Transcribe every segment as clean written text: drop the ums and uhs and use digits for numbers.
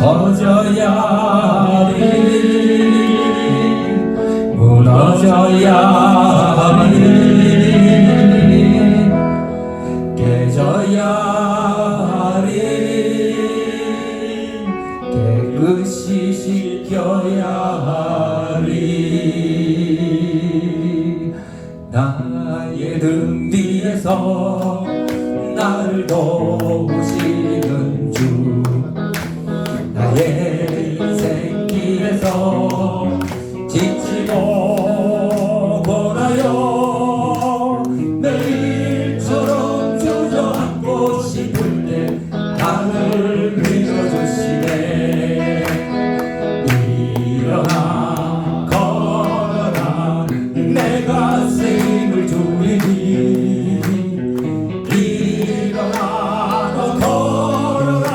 터져야 하리 무너져야 하리 깨져야 하리 깨끗이 씻겨야 하리 나의 등 뒤에서 나를 도우시는 주 나의 인생길에서 지치고 보나요 매일처럼 주저앉고 싶을 때 나를 밀어주시네 일어나 걸어라 내가 새 힘을 주리니 일어나 너 걸어라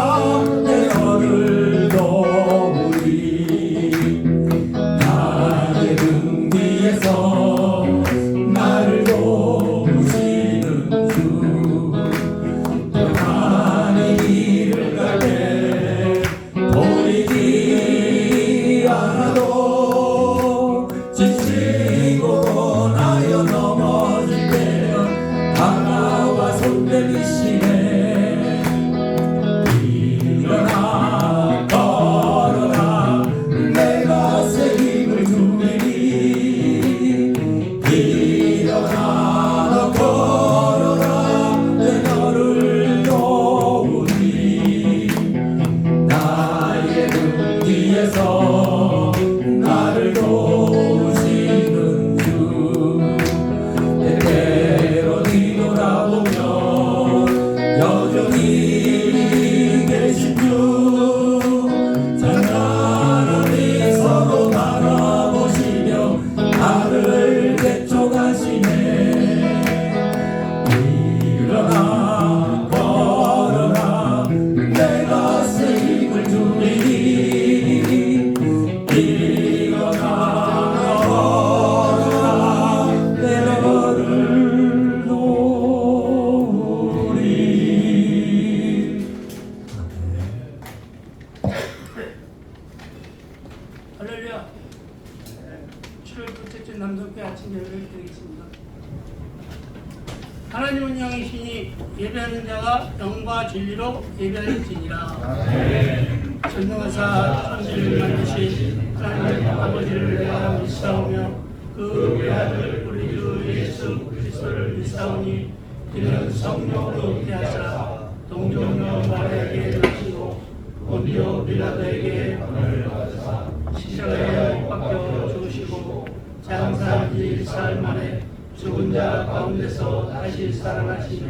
내 너를 도우리 나의 등 뒤에서 나를 도우시는 주 평안히 길을 갈 때 보이지 않아도 지치고 나여 넘어질 때면 다가와 손 내미시네 일어나 걸어라 내가 새 힘을 주리니 일어나 너 걸어라 내 너를 도우리 나의 등 뒤에서 나를 도우시는 주 때때로 뒤돌아보면 여전히 계신 주 찬란하니 서로 바라보시며 나를 대촉하시네 일어나 걸어라 내가 새 힘을 주리니 일어나 걸어라 내 너를 도우리 할렐루야. 7월 둘째 주 남동교회 아침 예배를 드리겠습니다. 하나님은 영이시니 예배하는 자가 영과 진리로 예배할지니라. 전능하사 천지를 만드신 하나님 아버지를 내가 믿사오며 그 외아들 우리 주 예수 그리스도를 믿사오니 이는 성령으로 잉태하사 동정녀 마리아에게 나시고 본디오 빌라도에게 권을 받으사 십자가에 못 박혀 죽으시고 장사한 지 사흘 만에 죽은 자 가운데서 다시 살아나시며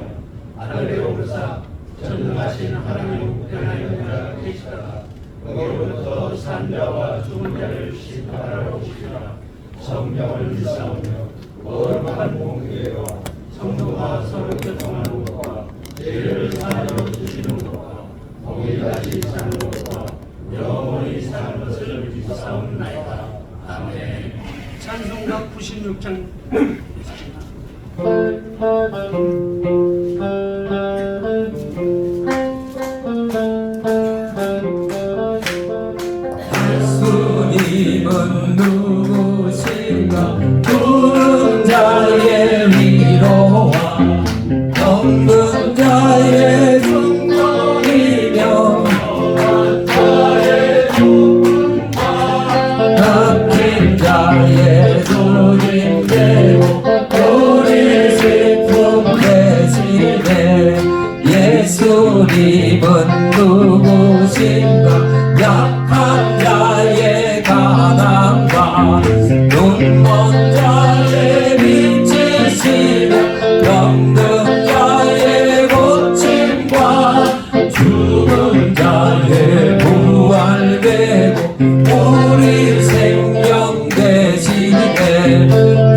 하늘에 오르사 전능하신 하나님 우편에 계시다가 거기로부터 산 자와 죽은 자를 심판하러 오시리라. 성령을 믿사오며 거룩한 공회와 성도가 서로 교통하는 것과 죄를 사하여 주시는 것과 거기 다시 사는 것과 영원히 사는 것을 믿사옵나이다. 아멘. 찬송가 96장 있습니다. 예수님은 누구신가 죽은 자의 위로와 없는 자의 중동이며 흑인 자의 주님되고 우리 슬픔 대신에 예수님은 누구신가 약한 자의 가난과 눈먼 자의 빛이시며 병든 자의 고침과 죽은 자의 부활되고 우리 생명 대신에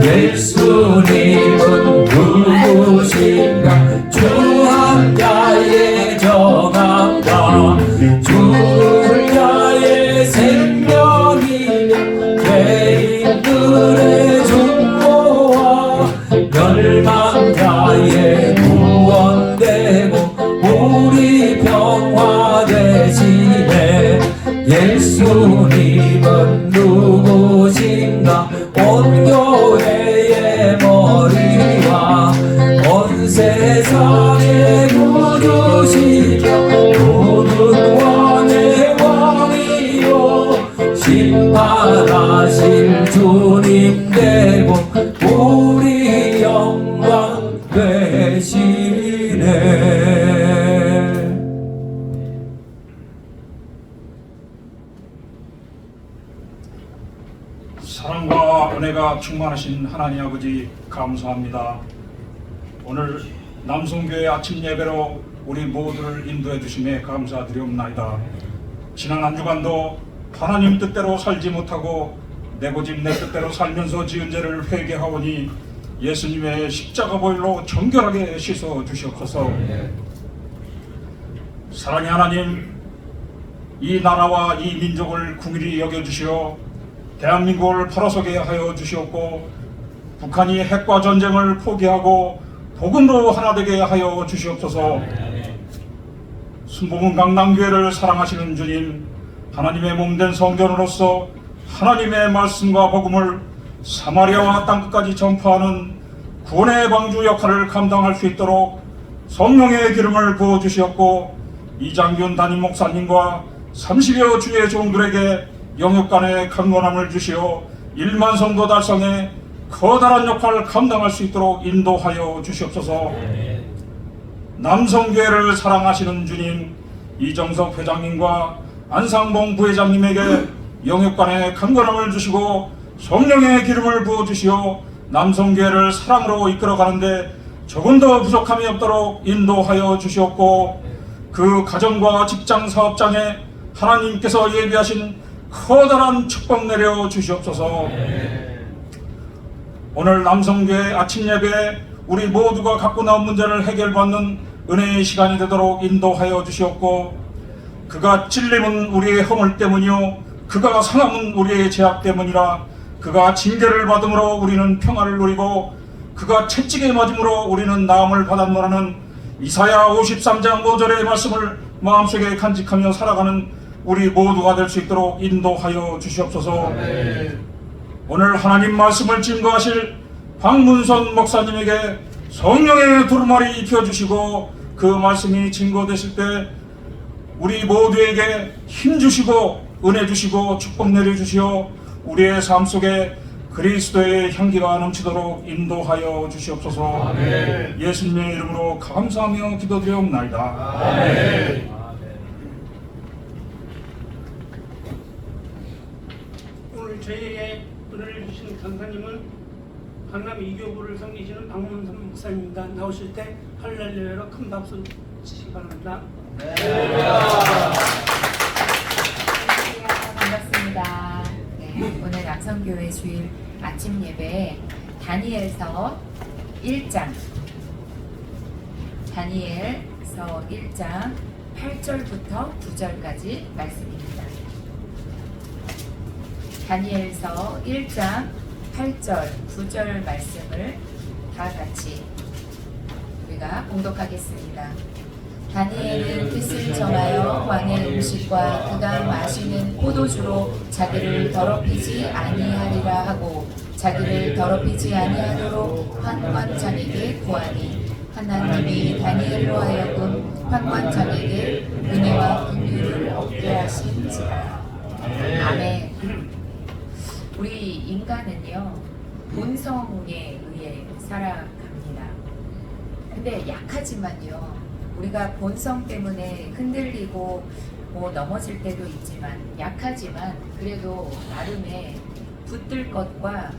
예수님은 누구신가 주한 자의 정함과 죽은 자의 생명이며 죄인들의 중보와 멸망자의 구원되고 우리 평화 대신에 예수님은 누구신가? 온 교회의 머리와 온 세상의 구주시며 모든 왕의 왕이요 심판하실 주님 되고 우리 영광 되시네. 사랑과 은혜가 충만하신 하나님 아버지 감사합니다. 오늘 남성교회 아침 예배로 우리 모두를 인도해 주심에 감사드리옵나이다. 지난 한 주간도 하나님 뜻대로 살지 못하고 내 고집 내 뜻대로 살면서 지은 죄를 회개하오니 예수님의 십자가 보혈로 정결하게 씻어 주시옵소서. 사랑의 하나님, 이 나라와 이 민족을 긍휼히 여겨주시어 대한민국을 팔아서게 하여 주시옵고 북한이 핵과 전쟁을 포기하고 복음으로 하나 되게 하여 주시옵소서. 순복음 강남교회를 사랑하시는 주님, 하나님의 몸된 성전으로서 하나님의 말씀과 복음을 사마리아와 땅끝까지 전파하는 구원의 방주 역할을 감당할 수 있도록 성령의 기름을 부어주시옵고 이장균 담임 목사님과 30여 주의 종들에게 영육간의 강건함을 주시어 1만 성도 달성에 커다란 역할을 감당할 수 있도록 인도하여 주시옵소서. 남성교회를 사랑하시는 주님, 이정석 회장님과 안상봉 부회장님에게 영육간의 강건함을 주시고 성령의 기름을 부어주시어 남성교회를 사랑으로 이끌어가는데 조금 더 부족함이 없도록 인도하여 주시옵고 그 가정과 직장 사업장에 하나님께서 예비하신 커다란 축복 내려 주시옵소서. 오늘 남성교회 아침 예배에 우리 모두가 갖고 나온 문제를 해결받는 은혜의 시간이 되도록 인도하여 주시옵고 그가 찔림은 우리의 허물 때문이요 그가 상함은 우리의 죄악 때문이라 그가 징계를 받음으로 우리는 평화를 누리고 그가 채찍에 맞음으로 우리는 나음을 받았노라는 이사야 53장 5절의 말씀을 마음속에 간직하며 살아가는 우리 모두가 될 수 있도록 인도하여 주시옵소서. 오늘 하나님 말씀을 증거하실 박문선 목사님에게 성령의 두루마리 입혀주시고 그 말씀이 증거되실 때 우리 모두에게 힘 주시고 은혜 주시고 축복 내려주시어 우리의 삶 속에 그리스도의 향기가 넘치도록 인도하여 주시옵소서. 아멘. 예수님의 이름으로 감사하며 기도드리옵나이다. 아멘. 오늘 저희에게 은혜를 주신 강사님은 강남 이교부를 섬기시는 박문선 목사님입니다. 나오실 때 할렐루야로 큰 박수 치시기 바랍니다. 반갑습니다. 네, 오늘 남성교회 주일 아침 예배에 다니엘서 1장 8절부터 9절까지 말씀입니다. 다니엘서 1장 8절, 9절 말씀을 다 같이 우리가 봉독하겠습니다. 다니엘은 뜻을 정하여 왕의 음식과 그가 마시는 포도주로 자기를 더럽히지 아니하리라 하고 자기를 더럽히지 아니하도록 환관장에게 구하니 하나님이 다니엘로 하여금 환관장에게 은혜와 긍휼을 얻게 하신지라. 아멘. 우리 인간은요 본성에 의해 살아갑니다. 근데 약하지만요 우리가 본성 때문에 흔들리고 넘어질 때도 있지만 약하지만 그래도 나름의 붙들 것과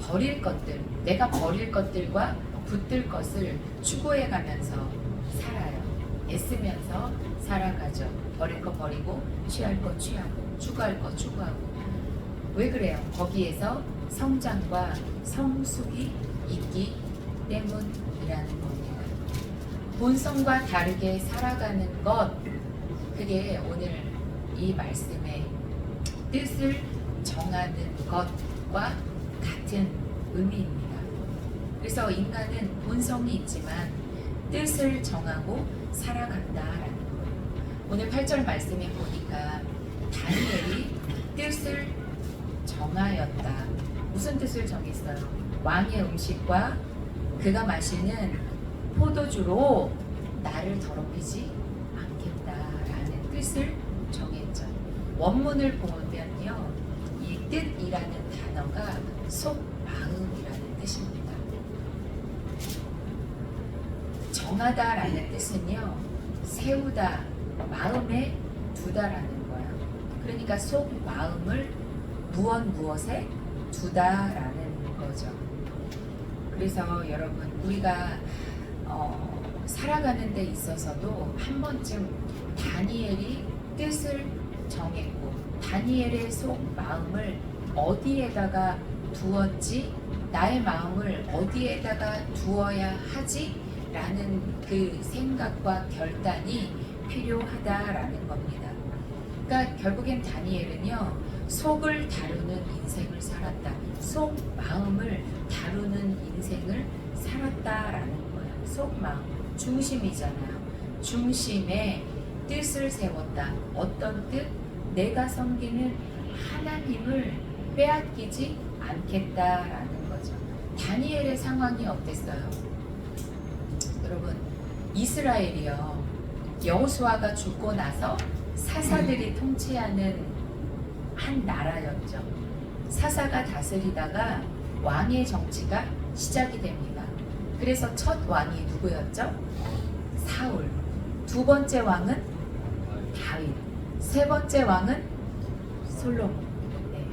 버릴 것들, 내가 버릴 것들과 붙들 것을 추구해 가면서 살아요. 애쓰면서 살아가죠. 버릴 거 버리고 취할 거 취하고 추구할 거 추구하고. 왜 그래요? 거기에서 성장과 성숙이 있기 때문이라는 겁니다. 본성과 다르게 살아가는 것, 그게 오늘 이 말씀의 뜻을 정하는 것과 같은 의미입니다. 그래서 인간은 본성이 있지만 뜻을 정하고 살아간다라는 거예요. 오늘 8절 말씀에 보니까 다니엘이 뜻을 정하였다. 무슨 뜻을 정했어요? 왕의 음식과 그가 마시는 포도주로 나를 더럽히지 않겠다라는 뜻을 정했죠. 원문을 보면요, 이 뜻이라는 단어가 속마음이라는 뜻입니다. 정하다라는 뜻은요, 세우다, 마음에 두다라는 거야. 그러니까 속마음을 무엇에 두다라는 거죠. 그래서 여러분, 우리가 살아가는 데 있어서도 한 번쯤 다니엘이 뜻을 정했고 다니엘의 속마음을 어디에다가 두었지, 나의 마음을 어디에다가 두어야 하지 라는 그 생각과 결단이 필요하다라는 겁니다. 그러니까 결국엔 다니엘은요, 속을 다루는 인생을 살았다. 속 마음을 다루는 인생을 살았다라는 거예요. 속 마음, 중심이잖아요. 중심에 뜻을 세웠다. 어떤 뜻? 내가 섬기는 하나님을 빼앗기지 않겠다라는 거죠. 다니엘의 상황이 어땠어요? 여러분, 이스라엘이요, 여호수아가 죽고 나서 사사들이 통치하는 한 나라였죠. 사사가 다스리다가 왕의 정치가 시작이 됩니다. 그래서 첫 왕이 누구였죠? 사울. 두 번째 왕은 다윗. 세 번째 왕은 솔로몬. 네.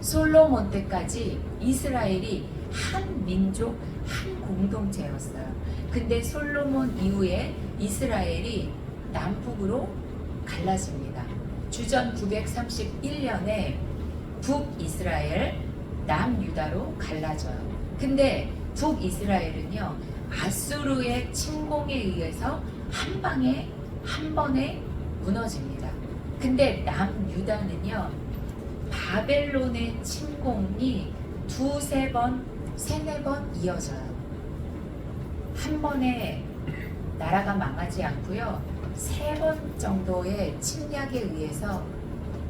솔로몬 때까지 이스라엘이 한 민족, 한 공동체였어요. 근데 솔로몬 이후에 이스라엘이 남북으로 갈라집니다. 주전 931년에 북이스라엘, 남유다로 갈라져요. 근데 북이스라엘은요, 아수르의 침공에 의해서 한 번에 무너집니다. 근데 남유다는요, 바벨론의 침공이 세네 번 이어져요. 한 번에 나라가 망하지 않고요, 3번 정도의 침략에 의해서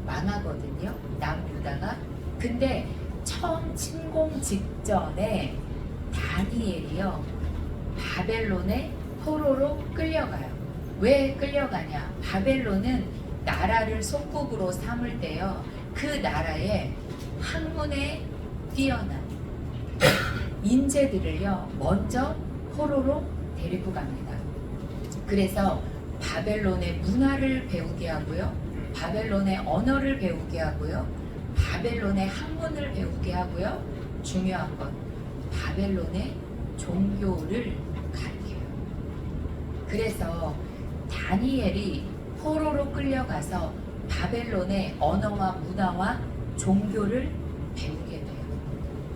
망하거든요, 남유다가. 근데 처음 침공 직전에 다니엘이요, 바벨론의 포로로 끌려가요. 왜 끌려가냐? 바벨론은 나라를 속국으로 삼을 때요, 그 나라에 학문에 뛰어난 인재들을요, 먼저 포로로 데리고 갑니다. 그래서 바벨론의 문화를 배우게 하고요, 바벨론의 언어를 배우게 하고요, 바벨론의 학문을 배우게 하고요, 중요한 건 바벨론의 종교를 가르쳐요. 그래서 다니엘이 포로로 끌려가서 바벨론의 언어와 문화와 종교를 배우게 돼요.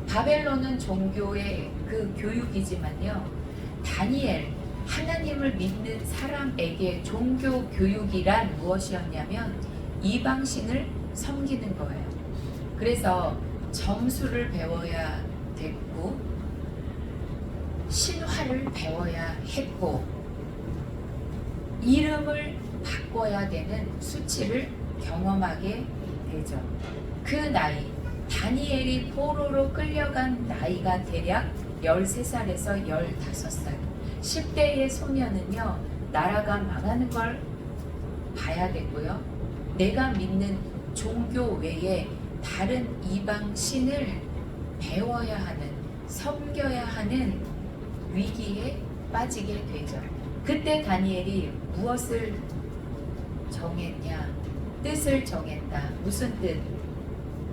바벨론은 종교의 그 교육이지만요, 다니엘, 하나님을 믿는 사람에게 종교 교육이란 무엇이었냐면 이방신을 섬기는 거예요. 그래서 점수를 배워야 됐고, 신화를 배워야 했고, 이름을 바꿔야 되는 수치를 경험하게 되죠. 그 나이, 다니엘이 포로로 끌려간 나이가 대략 13살에서 15살. 10대의 소년은요, 나라가 망하는 걸 봐야 되고요, 내가 믿는 종교 외에 다른 이방 신을 배워야 하는, 섬겨야 하는 위기에 빠지게 되죠. 그때 다니엘이 무엇을 정했냐? 뜻을 정했다. 무슨 뜻?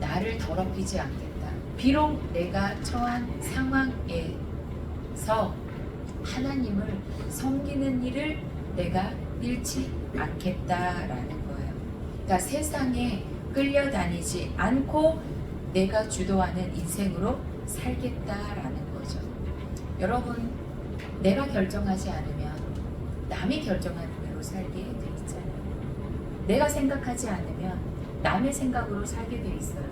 나를 더럽히지 않겠다. 비록 내가 처한 상황에서 하나님을 섬기는 일을 내가 잃지 않겠다라는 거예요. 그러니까 세상에 끌려다니지 않고 내가 주도하는 인생으로 살겠다라는 거죠. 여러분, 내가 결정하지 않으면 남이 결정하는 대로 살게 돼 있잖아요. 내가 생각하지 않으면 남의 생각으로 살게 돼 있어요.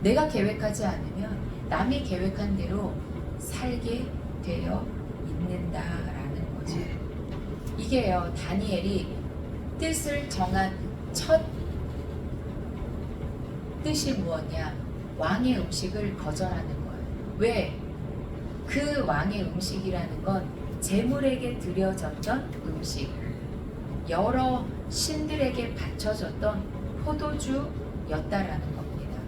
내가 계획하지 않으면 남이 계획한 대로 살게 되어 있는다라는 거죠. 이게요, 다니엘이 뜻을 정한 첫 뜻이 무엇이냐? 왕의 음식을 거절하는 거예요. 왜? 그 왕의 음식이라는 건 제물에게 드려졌던 음식, 여러 신들에게 바쳐졌던 포도주였다라는 겁니다.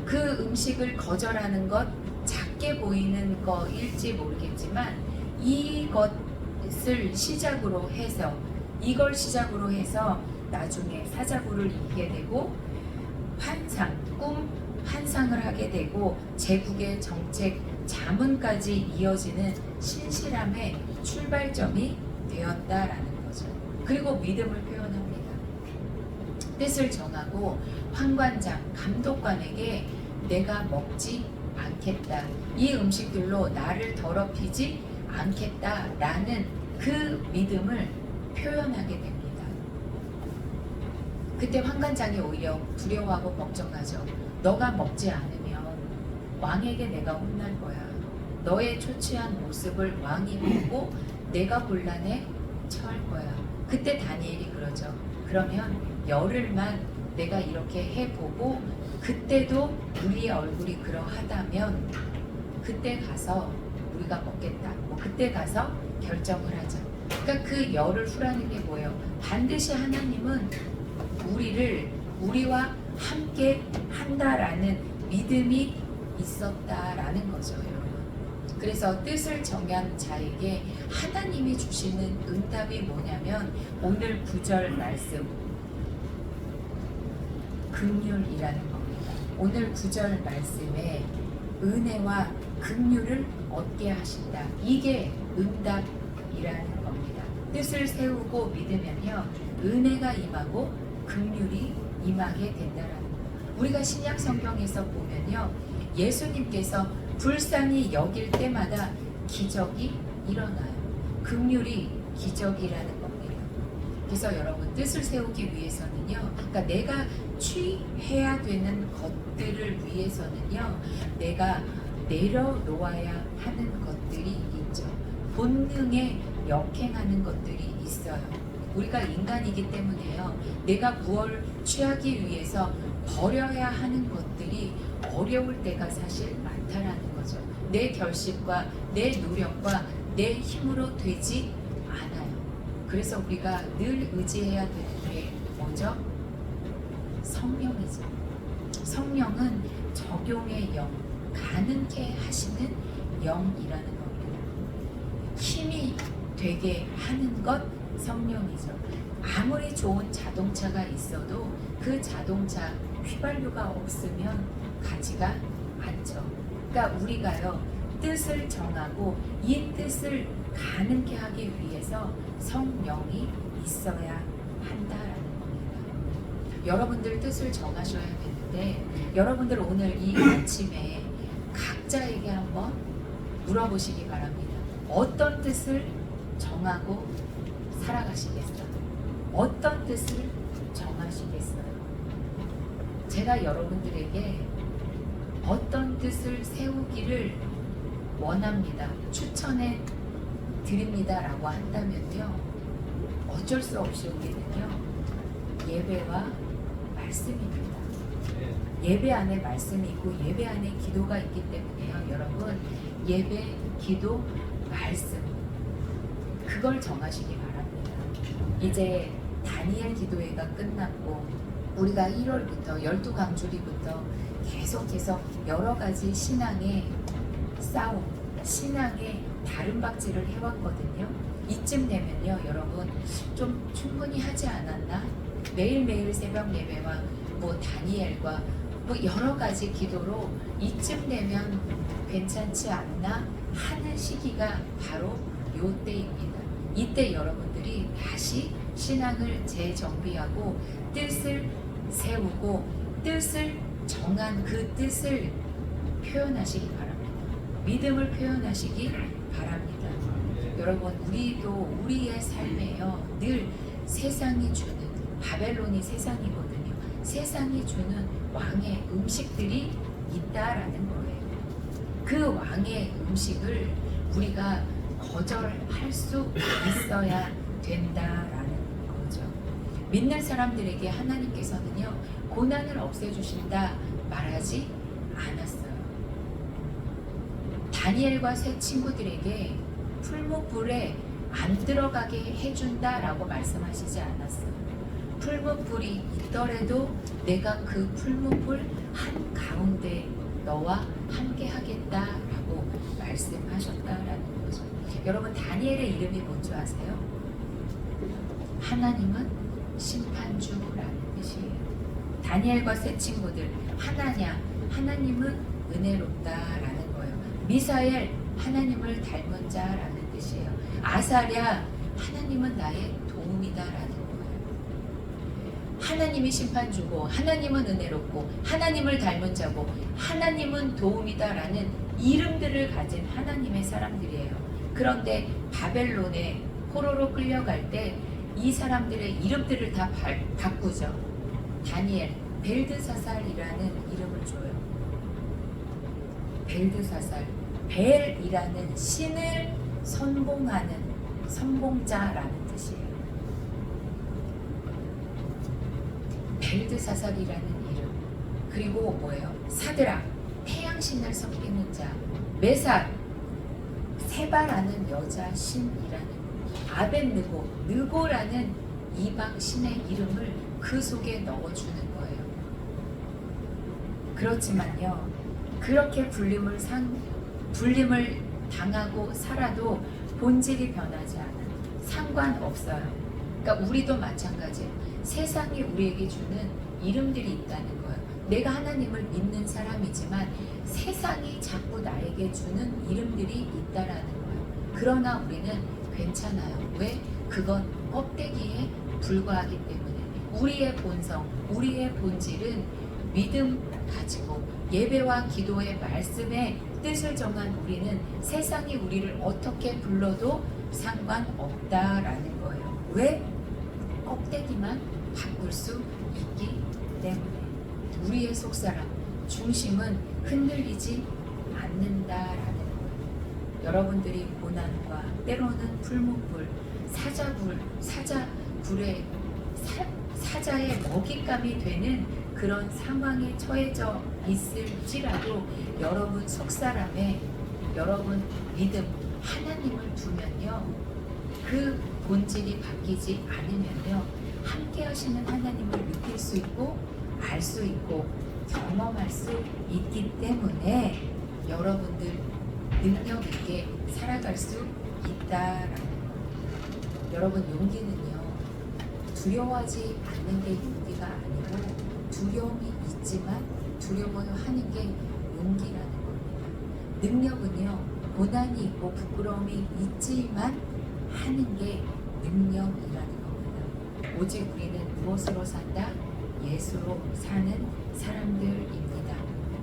그 음식을 거절하는 것, 작게 보이는 거일지 모르겠지만 이것을 시작으로 해서, 이걸 시작으로 해서 나중에 사자굴을 잇게 되고 환상, 꿈 환상을 하게 되고 제국의 정책 자문까지 이어지는 신실함의 출발점이 되었다라는 거죠. 그리고 믿음을 표현합니다. 뜻을 정하고 환관장, 감독관에게 내가 먹지 않겠다, 이 음식들로 나를 더럽히지 않겠다라는 그 믿음을 표현하게 됩니다. 그때 환관장이 오히려 두려워하고 걱정하죠. 너가 먹지 않으면 왕에게 내가 혼날 거야. 너의 초췌한 모습을 왕이 보고 내가 곤란에 처할 거야. 그때 다니엘이 그러죠. 그러면 열흘만 내가 이렇게 해보고 그때도 우리의 얼굴이 그러하다면 그때 가서 우리가 먹겠다. 뭐 그때 가서 결정을 하자. 그러니까 그 열흘 후라는 게 뭐예요? 반드시 하나님은 우리와 함께 한다라는 믿음이 있었다라는 거죠, 여러분. 그래서 뜻을 정한 자에게 하나님이 주시는 응답이 뭐냐면 오늘 9절 말씀, 긍휼이라는 겁니다. 오늘 9절 말씀에 은혜와 긍휼을 얻게 하신다. 이게 응답이라는 겁니다. 뜻을 세우고 믿으면요, 은혜가 임하고 긍휼이 임하게 된다라는 거예요. 우리가 신약 성경에서 보면요, 예수님께서 불쌍히 여길 때마다 기적이 일어나요. 긍휼이 기적이라는 겁니다. 그래서 여러분, 뜻을 세우기 위해서는요, 그러니까 내가 취해야 되는 것들을 위해서는요, 내가 내려놓아야 하는 것들이 있죠. 본능에 역행하는 것들이 있어요. 우리가 인간이기 때문에요, 내가 무엇을 취하기 위해서 버려야 하는 것들이 어려울 때가 사실 많다라는 거죠. 내 결심과 내 노력과 내 힘으로 되지 않아요. 그래서 우리가 늘 의지해야 되는 게 뭐죠? 성령이죠. 성령은 적용의 영, 가능케 하시는 영이라는 겁니다. 힘이 되게 하는 것, 성령이죠. 아무리 좋은 자동차가 있어도 그 자동차 휘발유가 없으면 가지가 않죠. 그러니까 우리가요, 뜻을 정하고 이 뜻을 가능케 하기 위해서 성령이 있어야 한다라는 겁니다. 여러분들 뜻을 정하셔야 되는데, 여러분들 오늘 이 아침에 각자에게 한번 물어보시기 바랍니다. 어떤 뜻을 정하고 살아가시겠어요? 어떤 뜻을 정하시겠어요? 제가 여러분들에게 어떤 뜻을 세우기를 원합니다, 추천해 드립니다 라고 한다면요, 어쩔 수 없이 우리는요, 예배와 말씀입니다. 예배 안에 말씀이 있고 예배 안에 기도가 있기 때문에요, 여러분, 예배, 기도, 말씀, 그걸 정하시기 바랍니다. 이제 다니엘 기도회가 끝났고 우리가 1월부터 12강주리부터 계속해서 여러 가지 신앙의 싸움, 신앙의 다름박질을 해왔거든요. 이쯤 되면요, 여러분, 좀 충분히 하지 않았나? 매일매일 새벽 예배와 뭐 다니엘과 뭐 여러 가지 기도로 이쯤 되면 괜찮지 않나 하는 시기가 바로 요때입니다. 이때 여러분들이 다시 신앙을 재정비하고 뜻을 세우고 뜻을 정한 그 뜻을 표현하시기 바랍니다. 믿음을 표현하시기 바랍니다. 여러분, 우리도 우리의 삶에요, 늘 세상이 주는, 바벨론이 세상이거든요. 세상이 주는 왕의 음식들이 있다라는 거예요. 그 왕의 음식을 우리가 거절할 수 있어야 된다라는 거죠. 믿는 사람들에게 하나님께서는요 고난을 없애주신다 말하지 않았어요. 다니엘과 세 친구들에게 풀무불에 안 들어가게 해준다라고 말씀하시지 않았어요. 풀무불이 있더라도 내가 그 풀무불 한 가운데 너와 함께 하겠다라고 말씀하셨다라는 거죠. 여러분 다니엘의 이름이 뭔지 아세요? 하나님은 심판주라는 뜻이에요. 다니엘과 세 친구들 하나냐 하나님은 은혜롭다라는 거예요. 미사엘 하나님을 닮은 자라는 뜻이에요. 아사랴 하나님은 나의 도움이다라는 거예요. 하나님이 심판주고 하나님은 은혜롭고 하나님을 닮은 자고 하나님은 도움이다라는 이름들을 가진 하나님의 사람들이에요. 그런데 바벨론에 포로로 끌려갈 때 이 사람들의 이름들을 다 바꾸죠. 다니엘, 벨드사살이라는 이름을 줘요. 벨드사살, 벨이라는 신을 선봉하는 선봉자라는 뜻이에요. 벨드사살이라는 이름. 그리고 뭐예요? 사드락, 태양신을 섬기는 자. 메삭, 세바라는 여자 신이라는 아벤느고, 느고라는 이방 신의 이름을 그 속에 넣어주는 거예요. 그렇지만요, 그렇게 불림을 당하고 살아도 본질이 변하지 않아요. 상관없어요. 그러니까 우리도 마찬가지예요. 세상이 우리에게 주는 이름들이 있다는 거예요. 내가 하나님을 믿는 사람이지만 세상이 자꾸 나에게 주는 이름들이 있다라는 거예요. 그러나 우리는 괜찮아요. 왜? 그건 껍데기에 불과하기 때문에 우리의 본성, 우리의 본질은 믿음 가지고 예배와 기도의 말씀에 뜻을 정한 우리는 세상이 우리를 어떻게 불러도 상관없다라는 거예요. 왜? 껍데기만 바꿀 수 있기 때문에 우리의 속사람, 중심은 흔들리지 않는다라는 거예요. 여러분들이 고난과 때로는 풀무불, 사자의 먹잇감이 되는 그런 상황에 처해져 있을지라도 여러분 속사람에 여러분 믿음 하나님을 두면요 그 본질이 바뀌지 않으면요 함께 하시는 하나님을 느낄 수 있고 알 수 있고 경험할 수 있기 때문에 여러분들 능력 있게 살아갈 수 있다라는 거예요. 여러분 용기는요 두려워하지 않는 게 용기가 아니고 두려움이 있지만 두려워하는 게 용기라는 겁니다. 능력은요 고난이 있고 부끄러움이 있지만 하는 게 능력이라는 겁니다. 오직 우리는 무엇으로 산다? 예수로 사는 사람들입니다.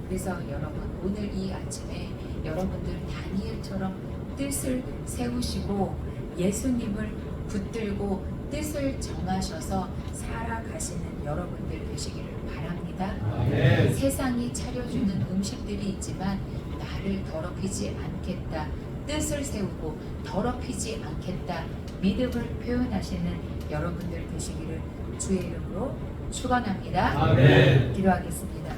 그래서 여러분 오늘 이 아침에 여러분들 다니엘처럼 뜻을 세우시고 예수님을 붙들고 뜻을 정하셔서 살아가시는 여러분들 되시기를 바랍니다. 아멘. 세상이 차려주는 음식들이 있지만 나를 더럽히지 않겠다. 뜻을 세우고 더럽히지 않겠다. 믿음을 표현하시는 여러분들 되시기를 주의 이름으로 축원합니다. 아멘. 기도하겠습니다.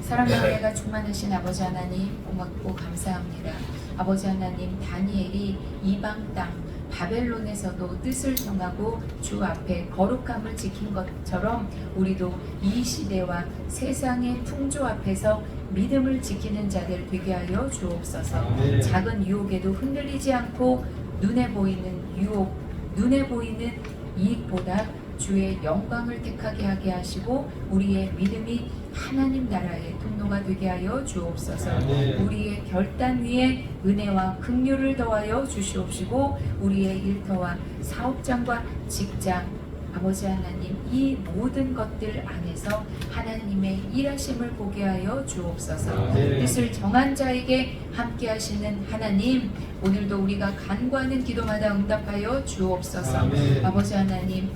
사랑과 은혜가 충만하신 아버지 하나님 고맙고 감사합니다. 아버지 하나님 다니엘이 이방 땅 바벨론에서도 뜻을 정하고 주 앞에 거룩함을 지킨 것처럼 우리도 이 시대와 세상의 풍조 앞에서 믿음을 지키는 자들 되게 하여 주옵소서. 아멘. 작은 유혹에도 흔들리지 않고 눈에 보이는 유혹, 눈에 보이는 이익보다 주의 영광을 택하게 하게 하시고 우리의 믿음이 하나님 나라의 통로가 되게 하여 주옵소서. 아멘. 우리의 결단 위에 은혜와 긍휼을 더하여 주시옵시고 우리의 일터와 사업장과 직장 아버지 하나님 이 모든 것들 안에서 하나님의 일하심을 보게 하여 주옵소서. 아멘. 뜻을 정한 자에게 함께 하시는 하나님 오늘도 우리가 간구하는 기도마다 응답하여 주옵소서. 아멘. 아버지 하나님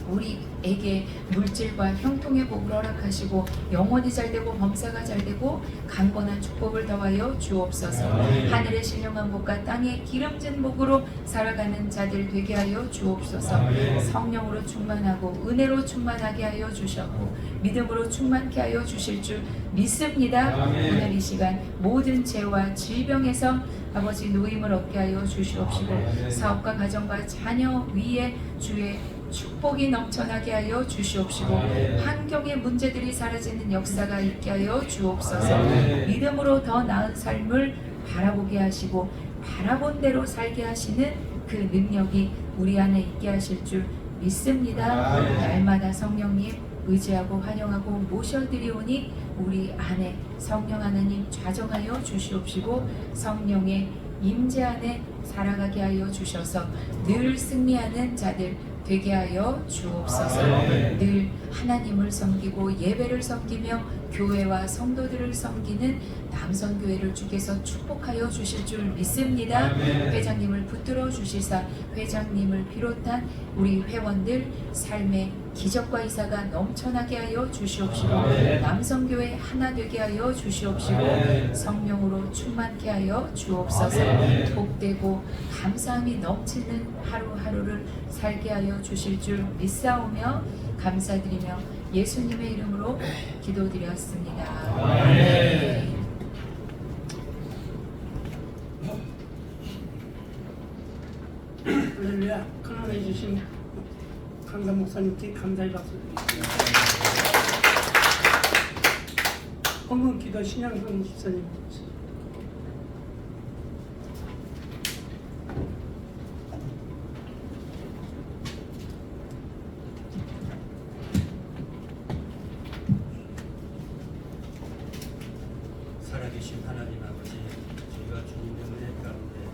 우리에게 물질과 형통의 복을 허락하시고 영혼이 잘되고 범사가 잘되고 강건한 축복을 더하여 주옵소서. 하늘의 신령한 복과 땅의 기름진 복으로 살아가는 자들 되게 하여 주옵소서. 성령으로 충만하고 은혜로 충만하게 하여 주셨고 믿음으로 충만케 하여 주실 줄 믿습니다. 오늘 이 시간 모든 죄와 질병에서 아버지 노임을 얻게 하여 주시옵시고 사업과 가정과 자녀 위에 주의 축복이 넘쳐나게 하여 주시옵시고 환경의 문제들이 사라지는 역사가 있게 하여 주옵소서. 믿음으로 더 나은 삶을 바라보게 하시고 바라본 대로 살게 하시는 그 능력이 우리 안에 있게 하실 줄 믿습니다. 날마다 성령님 의지하고 환영하고 모셔드리오니 우리 안에 성령 하나님 좌정하여 주시옵시고 성령의 임재 안에 살아가게 하여 주셔서 늘 승리하는 자들 되게 하여 주옵소서. 늘 하나님을 섬기고 예배를 섬기며 교회와 성도들을 섬기는 남선교회를 주께서 축복하여 주실 줄 믿습니다. 회장님을 붙들어 주시사 회장님을 비롯한 우리 회원들 삶의 기적과 이사가 넘쳐나게 하여 주시옵시고 남성교회 하나 되게 하여 주시옵시고 성령으로 충만케 하여 주옵소서. 복되고 감사함이 넘치는 하루하루를 살게 하여 주실 줄 믿사오며 감사드리며 예수님의 이름으로 기도드렸습니다. 아멘. 할렐루야. 큰언해 주신 강산 목사님께 감사의 박수 드립니다. 헌금기도 신양선 집사님. 살아계신 하나님 아버지, 저희가 주님의 은혜 가운데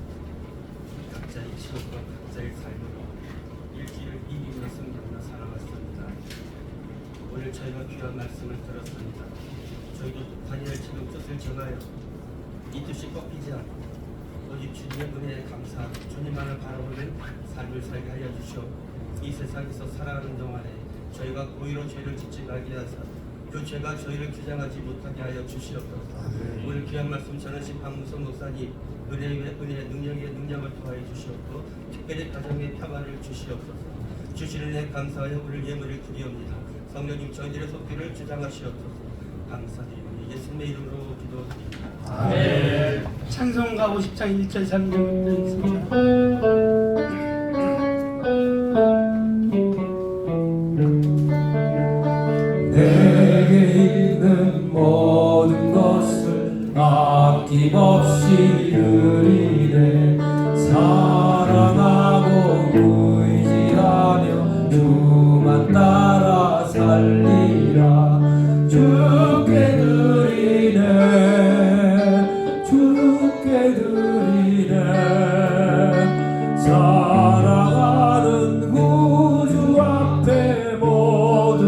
각자의 직업과 각자의 삶으로 일주일을 이기며 승리하며 살아왔습니다. 오늘 저희가 귀한 말씀을 들었습니다. 저희도 다니엘 지금 뜻을 정하여 이 뜻이 꺾이지 않고 오직 주님의 은혜에 감사하고 주님만을 바라보는 삶을 살게 하여 주시옵고 이 세상에서 살아가는 동안에 저희가 고의로 죄를 짓지 말게 하사 그 죄가 저희를 규정하지 못하게 하여 주시옵소서. 오늘 귀한 말씀 전하신 박문성 목사님 은혜의 능력의 능력을 더하여 주시옵고 특별히 가정의 평안을 주시옵소서. 주시는 애 감사하여 오늘 예물을 드리옵니다. 성령님 저희들의 속기를 주장하시옵소서. 감사드리오니 예수님의 이름으로 기도드립니다. 아멘. 찬송가 50장 1절 3절 있습니다. 내게 있는 모든 것을 아낌없이 드리네. 사랑하고 의지하며 주만 따라 살리라. 주께 드리네. 주께 드리네. 사랑하는 구주 앞에 모두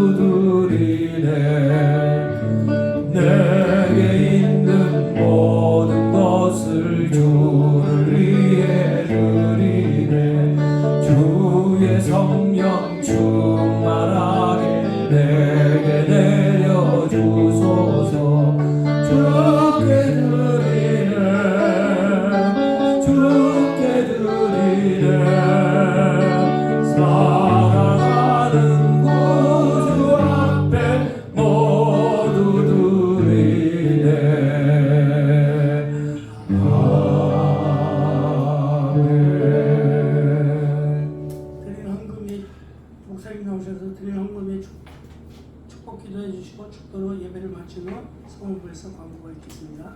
내게 있는 모든 것을 주를 위해 드리네. 주의 성령 충만하게 내게 내려주소서. 주께 드리네. 주께 드리네. 사랑하는 구주 앞에 모두 드리네. 아멘. 드리는 헌금이 목사님 나오셔서 드리는 헌금에 축복 기도해 주시고 축도로 예배를 마친 후 성물부에서 광고가 있겠습니다.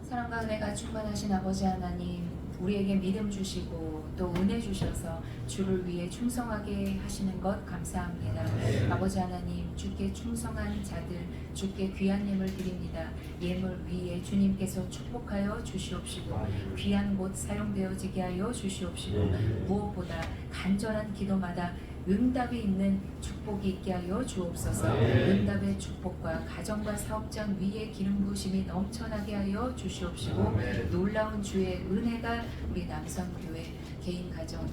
사랑과 은혜가 충만하신 아버지 하나님, 우리에게 믿음 주시고 또 은혜 주셔서 주를 위해 충성하게 하시는 것 감사합니다. 아버지 하나님, 주께 충성한 자들, 주께 귀한 예물 드립니다. 예물 위에 주님께서 축복하여 주시옵시고 귀한 곳 사용되어지게 하여 주시옵시고 무엇보다 간절한 기도마다 응답이 있는 축복이 있게 하여 주옵소서. 응답의 축복과 가정과 사업장 위에 기름 부으심이 넘쳐나게 하여 주시옵시고 놀라운 주의 은혜가 우리 남성교회 개인 가정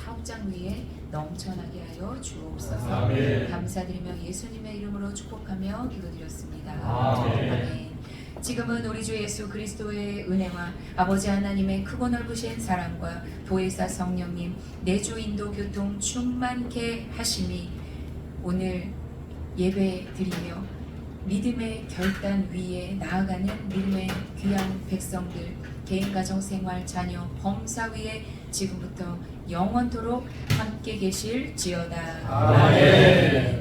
사업장 위에 넘쳐나게 하여 주옵소서. 아멘. 감사드리며 예수님의 이름으로 축복하며 기도드렸습니다. 아멘. 아멘. 지금은 우리 주 예수 그리스도의 은혜와 아버지 하나님의 크고 넓으신 사랑과 보혜사 성령님 내주 인도 교통 충만케 하심이 오늘 예배 드리며 믿음의 결단 위에 나아가는 믿음의 귀한 백성들 개인 가정 생활 자녀 범사 위에 지금부터 영원토록 함께 계실지어다. 아멘.